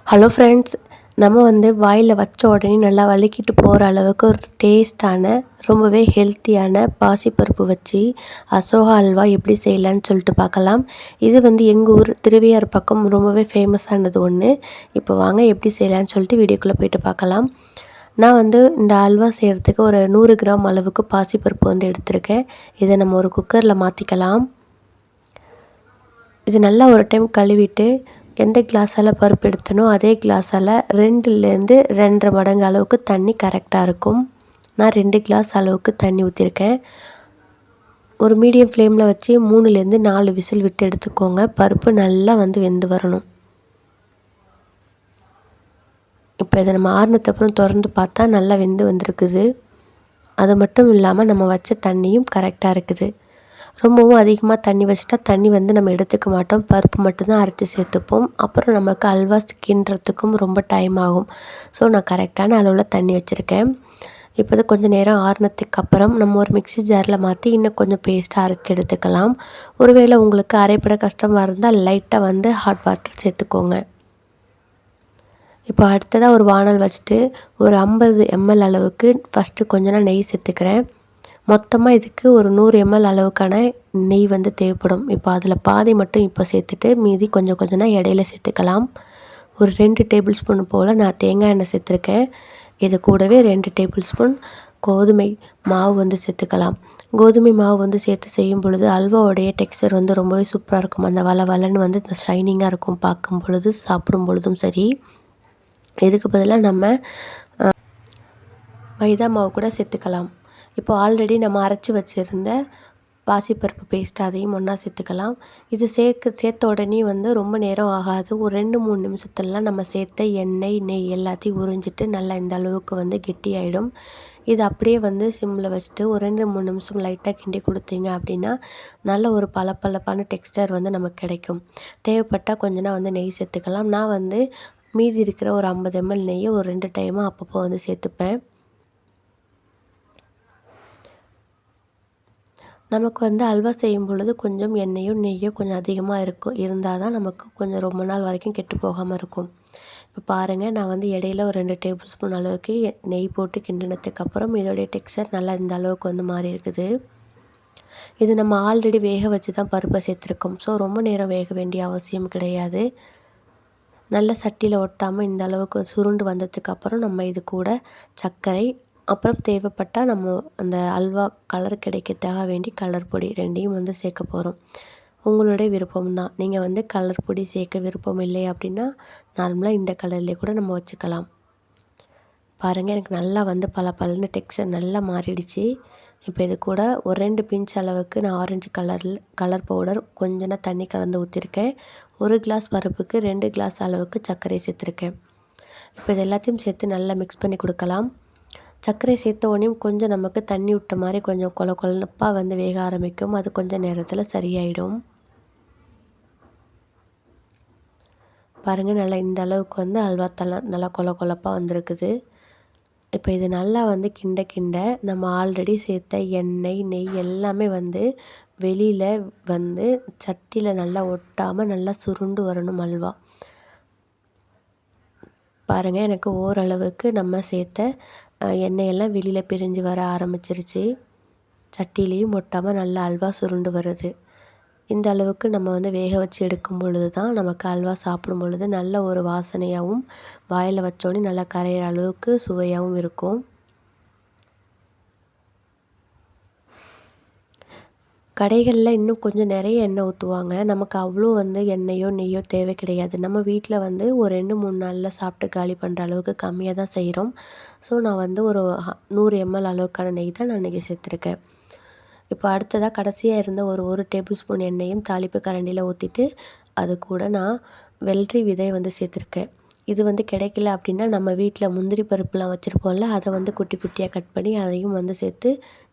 Hello friends, நம்ம வாயில வச்ச உடனே நல்லா வலிக்கிட்டு போகிற அளவுக்கு ஒரு டேஸ்ட்டான ரொம்பவே ஹெல்த்தியான பாசிப்பருப்பு வச்சு அசோகா அல்வா எப்படி செய்யலான்னு சொல்லிட்டு பார்க்கலாம். இது எங்கள் ஊர் திருவையாறு பக்கம் ரொம்பவே ஃபேமஸானது ஒன்று. இப்போ வாங்க எப்படி செய்யலான்னு சொல்லிட்டு வீடியோக்குள்ளே போயிட்டு பார்க்கலாம். நான் இந்த அல்வா செய்கிறதுக்கு ஒரு 100 கிராம் அளவுக்கு பாசிப்பருப்பு எடுத்திருக்கேன். இதை நம்ம ஒரு குக்கரில் மாற்றிக்கலாம். இது நல்லா ஒரு டைம் கழுவிட்டு எந்த கிளாஸால் பருப்பு எடுத்தனோ அதே கிளாஸால் 2லேருந்து 2.5 மடங்கு அளவுக்கு தண்ணி கரெக்டாக இருக்கும். நான் 2 கிளாஸ் அளவுக்கு தண்ணி ஊற்றிருக்கேன். ஒரு மீடியம் ஃப்ளேமில் வச்சு 3லேருந்து 4 விசில் விட்டு எடுத்துக்கோங்க. பருப்பு நல்லா வெந்து வரணும். இப்போ இதை நம்ம ஆறுனதுக்கப்புறம் திறந்து பார்த்தா நல்லா வெந்து வந்திருக்குது. அது மட்டும் இல்லாமல் நம்ம வச்ச தண்ணியும் கரெக்டாக இருக்குது. ரொம்பவும் அதிகமாக தண்ணி வச்சுட்டா தண்ணி நம்ம எடுத்துக்க மாட்டோம். பருப்பு மட்டும்தான் அரைச்சி சேர்த்துப்போம். அப்புறம் நமக்கு அல்வா கிண்டுறதுக்கும் ரொம்ப டைம் ஆகும். ஸோ நான் கரெக்டான அளவில் தண்ணி வச்சுருக்கேன். இப்போ கொஞ்சம் நேரம் ஆறுனதுக்கு அப்புறம் நம்ம ஒரு மிக்ஸி ஜாரில் மாற்றி இன்னும் கொஞ்சம் பேஸ்ட்டாக அரைச்சி எடுத்துக்கலாம். ஒருவேளை உங்களுக்கு அரைப்பட கஷ்டமாக இருந்தால் லைட்டாக ஹாட் வாட்டர் சேர்த்துக்கோங்க. இப்போ அடுத்ததாக ஒரு வானல் வச்சுட்டு ஒரு 50 ml அளவுக்கு ஃபஸ்ட்டு கொஞ்சம் நெய் சேர்த்துக்கிறேன். மொத்தமாக இதுக்கு ஒரு 100 ml அளவுக்கான நெய் தேவைப்படும். இப்போ அதில் பாதி மட்டும் இப்போ சேர்த்துட்டு மீதி கொஞ்சம் கொஞ்சமாக இடையில சேர்த்துக்கலாம். ஒரு 2 டேபிள் ஸ்பூன் போல் நான் தேங்காய் எண்ணெய் சேர்த்துருக்கேன். இது கூடவே 2 டேபிள் ஸ்பூன் கோதுமை மாவு சேர்த்துக்கலாம். கோதுமை மாவு சேர்த்து செய்யும் பொழுது அல்வாவுடைய டெக்ஸ்சர் ரொம்பவே சூப்பராக இருக்கும். அந்த வள வளன்னு இந்த ஷைனிங்காக இருக்கும் பார்க்கும் பொழுது, சாப்பிடும் பொழுதும் சரி. இதுக்கு பதிலாக நம்ம மைதா மாவு கூட சேர்த்துக்கலாம். இப்போ ஆல்ரெடி நம்ம அரைச்சி வச்சுருந்த பாசிப்பருப்பு பேஸ்ட் அதையும் ஒன்றா சேர்த்துக்கலாம். இது சேர்த்த உடனே ரொம்ப நேரம் ஆகாது. ஒரு 2-3 நிமிஷத்துலலாம் நம்ம சேர்த்த எண்ணெய், நெய் எல்லாத்தையும் உறிஞ்சிட்டு நல்லா இந்த அளவுக்கு கெட்டியாயிடும். இது அப்படியே சிம்மில் வச்சுட்டு ஒரு 2-3 நிமிஷம் லைட்டாக கிண்டி கொடுத்தீங்க அப்படின்னா நல்ல ஒரு பளபளப்பான டெக்ஸ்டர் நமக்கு கிடைக்கும். தேவைப்பட்டால் கொஞ்சம் நெய் சேர்த்துக்கலாம். நான் மீதி இருக்கிற ஒரு 50 ml நெய்யை ஒரு 2 டைமாக அப்பப்போ சேர்த்துப்பேன். நமக்கு அல்வா செய்யும் பொழுது கொஞ்சம் எண்ணெயோ நெய்யோ கொஞ்சம் அதிகமாக இருந்தால் தான் நமக்கு கொஞ்சம் ரொம்ப நாள் வரைக்கும் கெட்டு போகாமல் இருக்கும். இப்போ பாருங்கள், நான் இடையில ஒரு 2 டேபிள் ஸ்பூன் அளவுக்கு நெய் போட்டு கிண்டினதுக்கப்புறம் இதோடைய டெக்ஸ்சர் நல்லா இந்த அளவுக்கு மாறி இருக்குது. இது நம்ம ஆல்ரெடி வேக வச்சு தான் பருப்பை சேர்த்துருக்கோம். ஸோ ரொம்ப நேரம் வேக வேண்டிய அவசியம் கிடையாது. நல்ல சட்டியில் ஒட்டாமல் இந்த அளவுக்கு சுருண்டு வந்ததுக்கப்புறம் நம்ம இது கூட சர்க்கரை, அப்புறம் தேவைப்பட்டால் நம்ம அந்த அல்வா கலர் கிடைக்கிறதுக்காக வேண்டி கலர் பொடி 2யும் சேர்க்க போகிறோம். உங்களுடைய விருப்பம் தான். நீங்கள் கலர் பொடி சேர்க்க விருப்பம் இல்லை அப்படின்னா நார்மலாக இந்த கலர்லேயே கூட நம்ம வச்சுக்கலாம். பாருங்கள், எனக்கு நல்லா பளபளன்னு டெக்ஸ்சர் நல்லா மாறிடுச்சு. இப்போ இது கூட ஒரு 2 பிஞ்ச் அளவுக்கு நான் ஆரஞ்சு கலர் பவுடர் கொஞ்சம் தண்ணி கலந்து ஊற்றிருக்கேன். 1 கிளாஸ் பருப்புக்கு 2 கிளாஸ் அளவுக்கு சர்க்கரை சேர்த்துருக்கேன். இப்போ இது எல்லாத்தையும் சேர்த்து நல்லா மிக்ஸ் பண்ணி கொடுக்கலாம். சர்க்கரை சேர்த்த உடனேயும் கொஞ்சம் நமக்கு தண்ணி விட்ட மாதிரி கொஞ்சம் கொலப்பாக வேக ஆரம்பிக்கும். அது கொஞ்சம் நேரத்தில் சரியாயிடும். பாருங்கள், நல்லா இந்த அளவுக்கு அல்வா நல்லா கொலப்பாக வந்திருக்குது. இப்போ இது நல்லா கிண்ட கிண்ட நம்ம ஆல்ரெடி சேர்த்த எண்ணெய், நெய் எல்லாமே வெளியில் சட்டியில் நல்லா ஒட்டாமல் நல்லா சுருண்டு வரணும் அல்வா. பாருங்கள், எனக்கு ஓரளவுக்கு நம்ம சேர்த்த எண்ணெயெல்லாம் வெளியில் பிரிஞ்சு வர ஆரம்பிச்சிருச்சு. சட்டிலையும் ஒட்டாமல் நல்லா அல்வா சுருண்டு வருது. இந்த அளவுக்கு நம்ம வேக வச்சு எடுக்கும் பொழுது தான் நமக்கு அல்வா சாப்பிடும் பொழுது நல்ல ஒரு வாசனையாகவும் வாயில் வச்சோடனே நல்லா கரையிற அளவுக்கு சுவையாகவும் இருக்கும். கடைகளில் இன்னும் கொஞ்சம் நிறைய எண்ணெய் ஊற்றுவாங்க. நமக்கு அவ்வளோ எண்ணெயோ நெய்யோ தேவை கிடையாது. நம்ம வீட்டில் ஒரு 2-3 நாளில் சாப்பிட்டு காலி பண்ணுற அளவுக்கு கம்மியாக தான் செய்கிறோம். ஸோ நான் ஒரு 100 ml அளவுக்கான நெய் தான் நான் இன்றைக்கி சேர்த்துருக்கேன். இப்போ அடுத்ததாக கடைசியாக இருந்த ஒரு டேபிள் ஸ்பூன் எண்ணெயும் தாளிப்பு கரண்டியில் ஊற்றிட்டு அது கூட நான் வெள்ளரி விதை சேர்த்துருக்கேன். இது கிடைக்கல அப்படின்னா நம்ம வீட்டில் முந்திரி பருப்புலாம் வச்சுருப்போம்ல, அதை குட்டி குட்டியாக கட் பண்ணி அதையும் சேர்த்து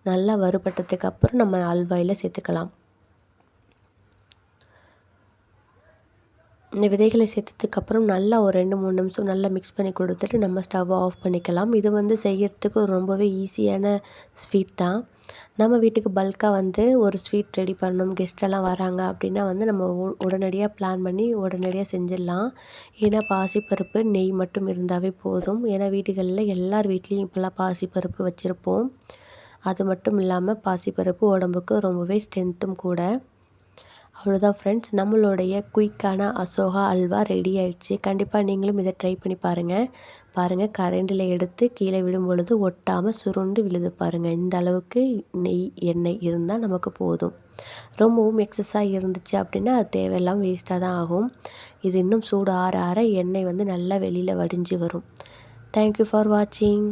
நல்லா வறுபட்டதுக்கு அப்புறம் நம்ம அல்வாயில் சேர்த்துக்கலாம். இந்த விதைகளை சேர்த்ததுக்கப்புறம் நல்லா ஒரு 2-3 நிமிஷம் நல்லா மிக்ஸ் பண்ணி கொடுத்துட்டு நம்ம ஸ்டவ்வை ஆஃப் பண்ணிக்கலாம். இது செய்யறதுக்கு ரொம்பவே ஈஸியான ஸ்வீட் தான். நம்ம வீட்டுக்கு பல்காக வந்து ஒரு ஸ்வீட் ரெடி பண்ணணும், கெஸ்ட்டெல்லாம் வராங்க அப்படின்னா வந்து நம்ம உடனடியாக பிளான் பண்ணி உடனடியாக செஞ்சிடலாம். ஏன்னா பாசிப்பருப்பு, நெய் மட்டும் இருந்தாவே போதும். ஏன்னா வீடுகளில் எல்லார் வீட்லேயும் இப்போல்லாம் பாசிப்பருப்பு வச்சுருப்போம். அது மட்டும் இல்லாமல் பாசிப்பருப்பு உடம்புக்கு ரொம்பவே ஸ்ட்ரென்த்தும் கூட. அவ்வளோதான் ஃப்ரெண்ட்ஸ், நம்மளுடைய குயிக்கான அசோகா அல்வா ரெடி ஆயிடுச்சு. கண்டிப்பாக நீங்களும் இதை ட்ரை பண்ணி பாருங்கள். பாருங்கள், கரண்டில் எடுத்து கீழே விடும் பொழுது ஒட்டாமல் சுருண்டு விழுது பாருங்கள். இந்த அளவுக்கு நெய் எண்ணெய் இருந்தால் நமக்கு போதும். ரொம்பவும் எக்ஸஸாக இருந்துச்சு அப்படின்னா அது தேவையில்லாமல் வேஸ்ட்டாக தான் ஆகும். இது இன்னும் சூடு ஆற ஆற எண்ணெய் வந்து நல்லா வெளியில் வடிஞ்சு வரும். தேங்க்யூ ஃபார் வாட்சிங்.